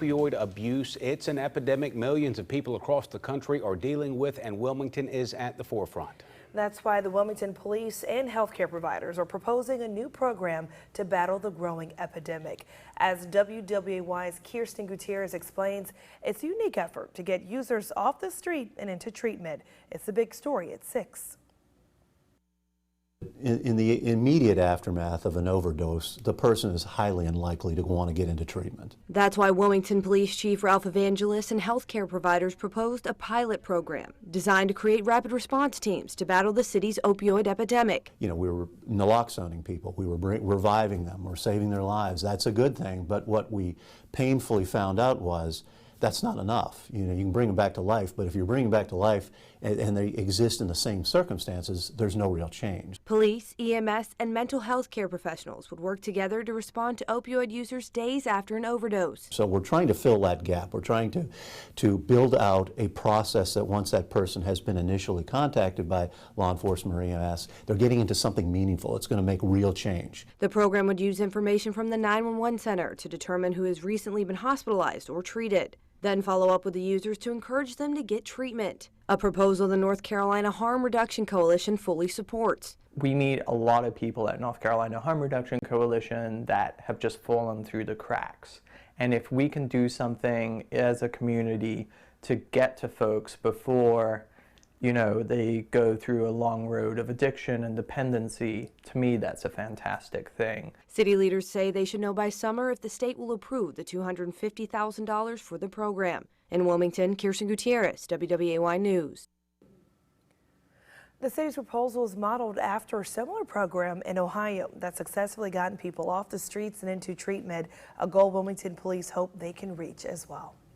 Opioid abuse, it's an epidemic millions of people across the country are dealing with, and Wilmington is at the forefront. That's why the Wilmington police and healthcare providers are proposing a new program to battle the growing epidemic. As WWAY's Kirsten Gutierrez explains, it's a unique effort to get users off the street and into treatment. It's the big story at 6. In the immediate aftermath of an overdose, the person is highly unlikely to want to get into treatment. That's why Wilmington Police Chief Ralph Evangelos and healthcare providers proposed a pilot program designed to create rapid response teams to battle the city's opioid epidemic. You know, we were naloxoning people, we were reviving them, we're saving their lives. That's a good thing, but what we painfully found out was that's not enough. You know, you can bring them back to life, but if you're bringing them back to life and they exist in the same circumstances, there's no real change. Police, EMS, and mental health care professionals would work together to respond to opioid users days after an overdose. So we're trying to fill that gap. We're trying to build out a process that once that person has been initially contacted by law enforcement or EMS, they're getting into something meaningful. It's going to make real change. The program would use information from the 911 center to determine who has recently been hospitalized or treated. Then follow up with the users to encourage them to get treatment. A proposal the North Carolina Harm Reduction Coalition fully supports. We need a lot of people at North Carolina Harm Reduction Coalition that have just fallen through the cracks. And if we can do something as a community to get to folks before, you know, they go through a long road of addiction and dependency, to me that's a fantastic thing. City leaders say they should know by summer if the state will approve the $250,000 for the program. In Wilmington, Kirsten Gutierrez, WWAY News. The city's proposal is modeled after a similar program in Ohio that successfully gotten people off the streets and into treatment, a goal Wilmington police hope they can reach as well.